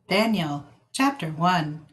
Daniel chapter 1.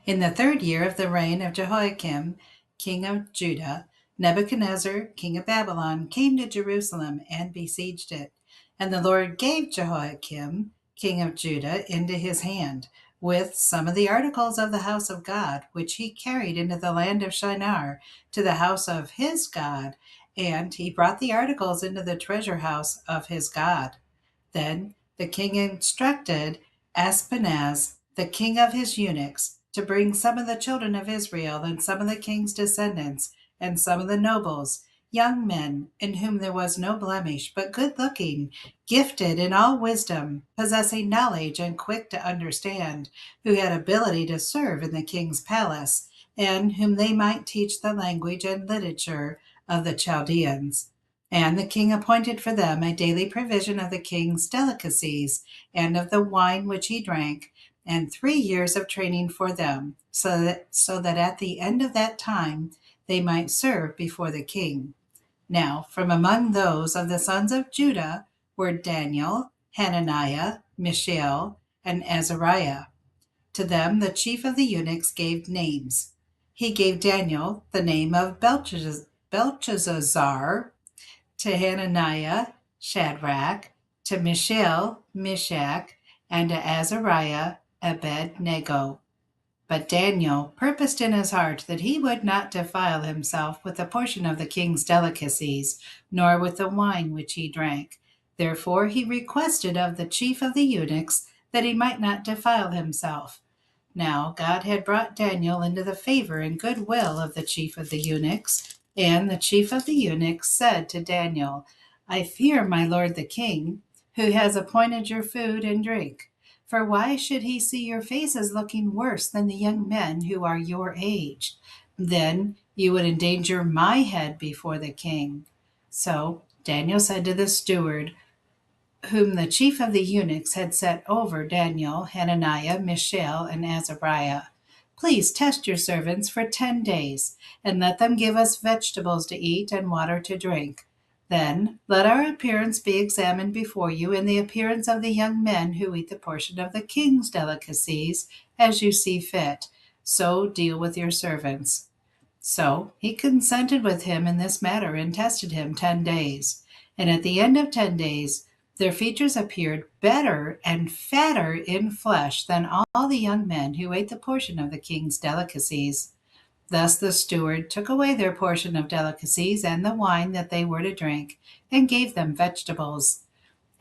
In the 3rd year of the reign of Jehoiakim, king of Judah, Nebuchadnezzar, king of Babylon, came to Jerusalem and besieged it. And the Lord gave Jehoiakim, king of Judah, into his hand, with some of the articles of the house of God, which he carried into the land of Shinar, to the house of his God, and he brought the articles into the treasure house of his God. Then the king instructed Ashpenaz, the king of his eunuchs, to bring some of the children of Israel and some of the king's descendants and some of the nobles, young men in whom there was no blemish, but good-looking, gifted in all wisdom, possessing knowledge and quick to understand, who had ability to serve in the king's palace, and whom they might teach the language and literature of the Chaldeans. And the king appointed for them a daily provision of the king's delicacies and of the wine which he drank, and 3 years of training for them, so that at the end of that time they might serve before the king. Now, from among those of the sons of Judah were Daniel, Hananiah, Mishael, and Azariah. To them the chief of the eunuchs gave names. He gave Daniel the name of Belteshazzar, to Hananiah, Shadrach, to Mishael, Meshach, and to Azariah, Abednego. But Daniel purposed in his heart that he would not defile himself with a portion of the king's delicacies, nor with the wine which he drank. Therefore he requested of the chief of the eunuchs that he might not defile himself. Now God had brought Daniel into the favor and good will of the chief of the eunuchs, and the chief of the eunuchs said to Daniel, I fear my lord the king, who has appointed your food and drink. For why should he see your faces looking worse than the young men who are your age? Then you would endanger my head before the king. So Daniel said to the steward, whom the chief of the eunuchs had set over Daniel, Hananiah, Mishael, and Azariah, Please test your servants for 10 days, and let them give us vegetables to eat and water to drink. Then let our appearance be examined before you, and the appearance of the young men who eat the portion of the king's delicacies, as you see fit. So deal with your servants. So he consented with him in this matter and tested him 10 days. And at the end of 10 days, their features appeared better and fatter in flesh than all the young men who ate the portion of the king's delicacies. Thus the steward took away their portion of delicacies and the wine that they were to drink, and gave them vegetables.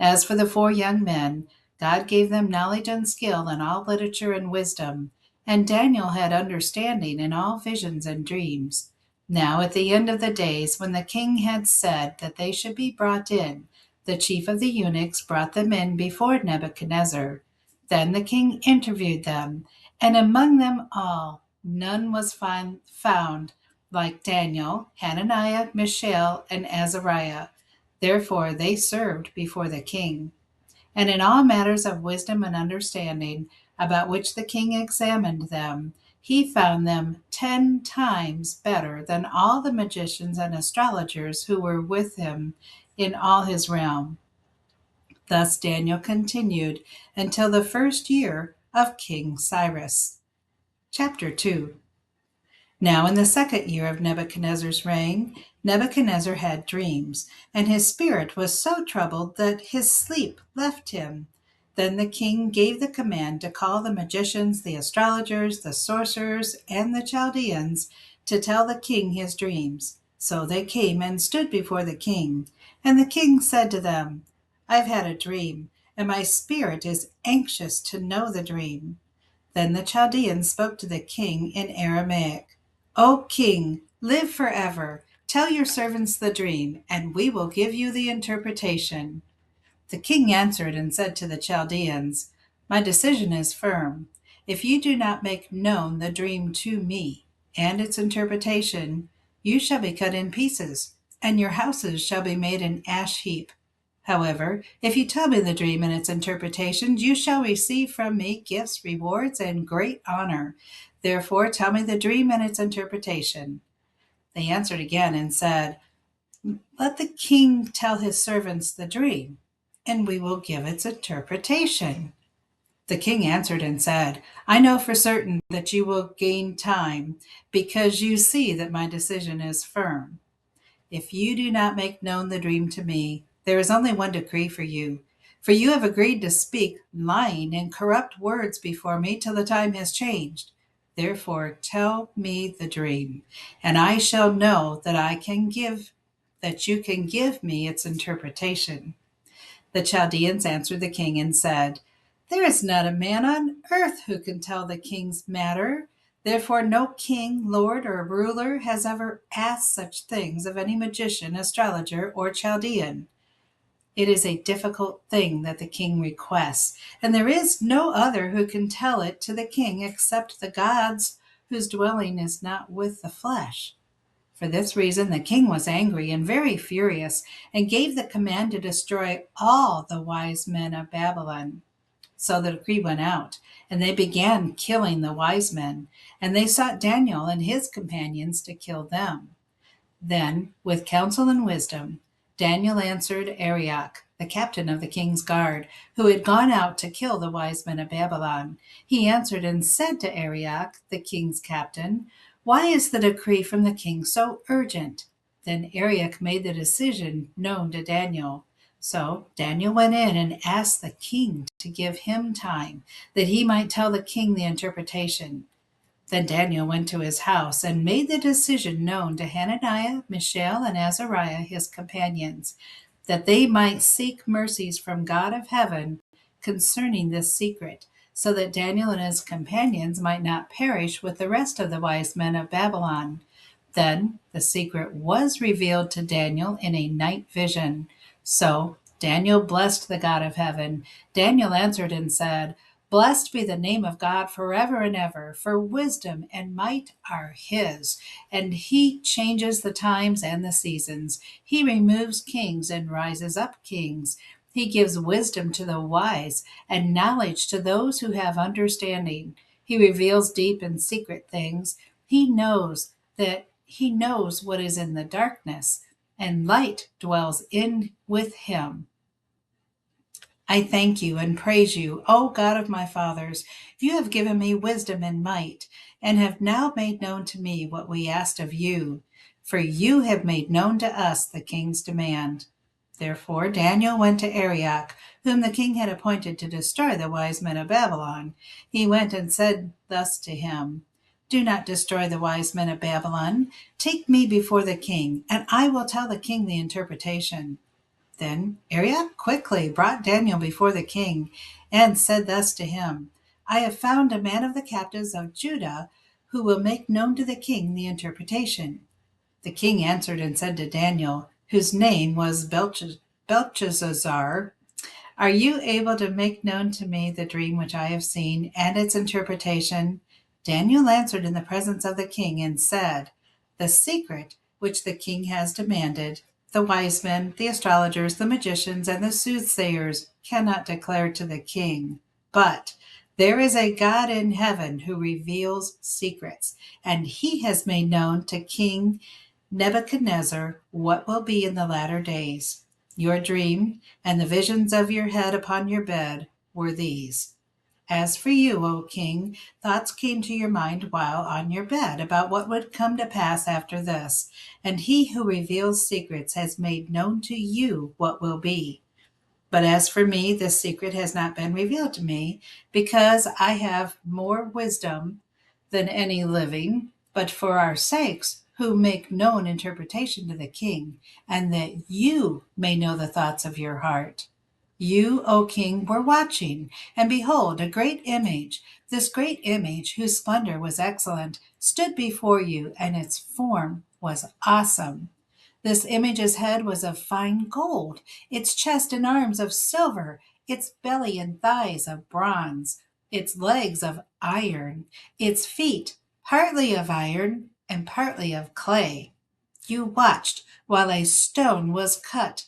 As for the 4 young men, God gave them knowledge and skill in all literature and wisdom, and Daniel had understanding in all visions and dreams. Now at the end of the days, when the king had said that they should be brought in, the chief of the eunuchs brought them in before Nebuchadnezzar. Then the king interviewed them, and among them all none was found like Daniel, Hananiah, Mishael, and Azariah. Therefore they served before the king. And in all matters of wisdom and understanding, about which the king examined them, he found them 10 times better than all the magicians and astrologers who were with him in all his realm. Thus Daniel continued until the 1st year of King Cyrus. Chapter 2. Now in the 2nd year of Nebuchadnezzar's reign, Nebuchadnezzar had dreams, and his spirit was so troubled that his sleep left him. Then the king gave the command to call the magicians, the astrologers, the sorcerers, and the Chaldeans to tell the king his dreams. So they came and stood before the king. And the king said to them, I've had a dream, and my spirit is anxious to know the dream. Then the Chaldeans spoke to the king in Aramaic. O king, live forever. Tell your servants the dream, and we will give you the interpretation. The king answered and said to the Chaldeans, My decision is firm. If you do not make known the dream to me and its interpretation, you shall be cut in pieces, and your houses shall be made an ash heap. However, if you tell me the dream and its interpretations, you shall receive from me gifts, rewards, and great honor. Therefore, tell me the dream and its interpretation. They answered again and said, Let the king tell his servants the dream, and we will give its interpretation. The king answered and said, I know for certain that you will gain time, because you see that my decision is firm. If you do not make known the dream to me, there is only one decree for you. For you have agreed to speak lying and corrupt words before me till the time has changed. Therefore tell me the dream, and I shall know that you can give me its interpretation. The Chaldeans answered the king and said, There is not a man on earth who can tell the king's matter. Therefore, no king, lord, or ruler has ever asked such things of any magician, astrologer, or Chaldean. It is a difficult thing that the king requests, and there is no other who can tell it to the king except the gods, whose dwelling is not with the flesh. For this reason, the king was angry and very furious, and gave the command to destroy all the wise men of Babylon. So the decree went out, and they began killing the wise men, and they sought Daniel and his companions to kill them. Then, with counsel and wisdom, Daniel answered Arioch, the captain of the king's guard, who had gone out to kill the wise men of Babylon. He answered and said to Arioch, the king's captain, Why is the decree from the king so urgent? Then Arioch made the decision known to Daniel. So Daniel went in and asked the king to give him time, that he might tell the king the interpretation. Then Daniel went to his house and made the decision known to Hananiah, Mishael, and Azariah, his companions, that they might seek mercies from God of heaven concerning this secret, so that Daniel and his companions might not perish with the rest of the wise men of Babylon. Then the secret was revealed to Daniel in a night vision. So Daniel blessed the God of heaven. Daniel answered and said, Blessed be the name of God forever and ever, for wisdom and might are his, and he changes the times and the seasons. He removes kings and rises up kings. He gives wisdom to the wise and knowledge to those who have understanding. He reveals deep and secret things. He knows what is in the darkness, and light dwells in with him. I thank you and praise you, O God of my fathers. You have given me wisdom and might, and have now made known to me what we asked of you. For you have made known to us the king's demand. Therefore Daniel went to Arioch, whom the king had appointed to destroy the wise men of Babylon. He went and said thus to him, Do not destroy the wise men of Babylon. Take me before the king, and I will tell the king the interpretation. Then Arioch quickly brought Daniel before the king, and said thus to him, I have found a man of the captives of Judah, who will make known to the king the interpretation. The king answered and said to Daniel, whose name was Belteshazzar, Are you able to make known to me the dream which I have seen, and its interpretation? Daniel answered in the presence of the king and said, The secret which the king has demanded, the wise men, the astrologers, the magicians, and the soothsayers cannot declare to the king. But there is a God in heaven who reveals secrets, and he has made known to King Nebuchadnezzar what will be in the latter days. Your dream and the visions of your head upon your bed were these. As for you, O king, thoughts came to your mind while on your bed about what would come to pass after this, and he who reveals secrets has made known to you what will be. But as for me, this secret has not been revealed to me, because I have more wisdom than any living, but for our sakes, who make known interpretation to the king, and that you may know the thoughts of your heart. You, O king, were watching, and behold, a great image, this great image, whose splendor was excellent, stood before you, and its form was awesome. This image's head was of fine gold, its chest and arms of silver, its belly and thighs of bronze, its legs of iron, its feet partly of iron and partly of clay. You watched while a stone was cut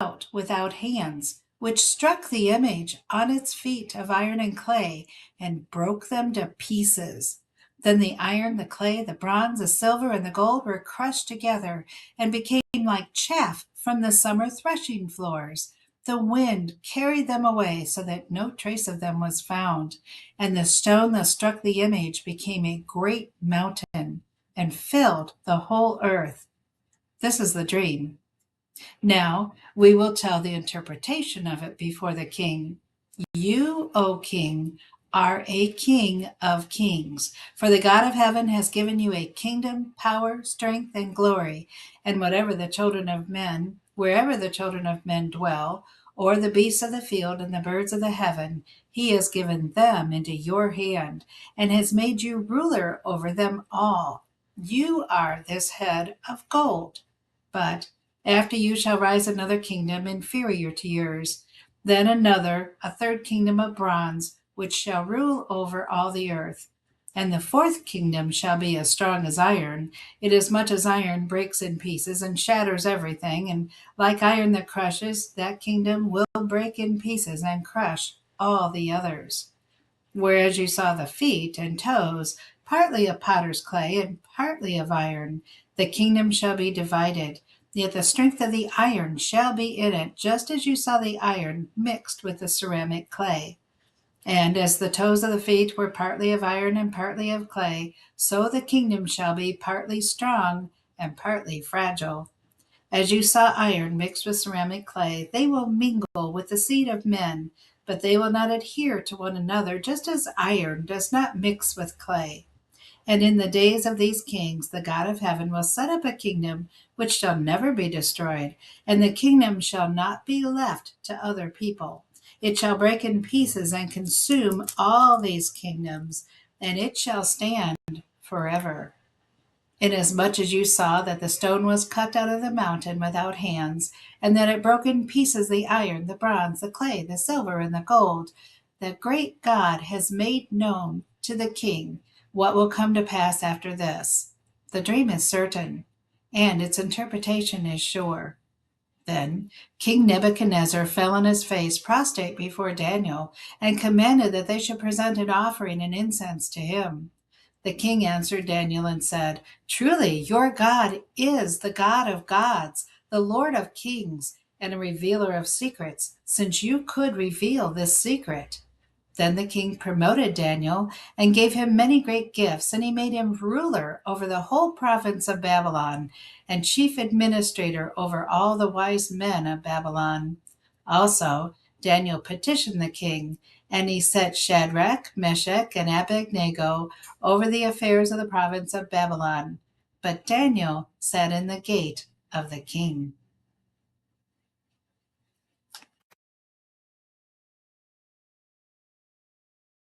out without hands, which struck the image on its feet of iron and clay, and broke them to pieces. Then the iron, the clay, the bronze, the silver, and the gold were crushed together, and became like chaff from the summer threshing floors. the wind carried them away so that no trace of them was found. And the stone that struck the image became a great mountain and filled the whole earth. This is the dream. Now we will tell the interpretation of it before the king. You, O king, are a king of kings, for the God of heaven has given you a kingdom, power, strength, and glory. And wherever the children of men dwell, or the beasts of the field and the birds of the heaven, he has given them into your hand, and has made you ruler over them all. You are this head of gold. But after you shall rise another kingdom inferior to yours, then another, a third kingdom of bronze, which shall rule over all the earth. And the fourth kingdom shall be as strong as iron, inasmuch as iron breaks in pieces and shatters everything, and like iron that crushes, that kingdom will break in pieces and crush all the others. Whereas you saw the feet and toes, partly of potter's clay and partly of iron, the kingdom shall be divided. Yet the strength of the iron shall be in it, just as you saw the iron mixed with the ceramic clay. And as the toes of the feet were partly of iron and partly of clay, so the kingdom shall be partly strong and partly fragile. As you saw iron mixed with ceramic clay, they will mingle with the seed of men, but they will not adhere to one another, just as iron does not mix with clay. And in the days of these kings, the God of heaven will set up a kingdom which shall never be destroyed, and the kingdom shall not be left to other people. It shall break in pieces and consume all these kingdoms, and it shall stand forever. Inasmuch as you saw that the stone was cut out of the mountain without hands, and that it broke in pieces the iron, the bronze, the clay, the silver, and the gold, the great God has made known to the king what will come to pass after this. The dream is certain, and its interpretation is sure. Then King Nebuchadnezzar fell on his face prostrate before Daniel, and commanded that they should present an offering and incense to him. The king answered Daniel and said, Truly, your God is the God of gods, the Lord of kings, and a revealer of secrets, since you could reveal this secret. Then the king promoted Daniel and gave him many great gifts, and he made him ruler over the whole province of Babylon and chief administrator over all the wise men of Babylon. Also, Daniel petitioned the king, and he set Shadrach, Meshach, and Abednego over the affairs of the province of Babylon. But Daniel sat in the gate of the king.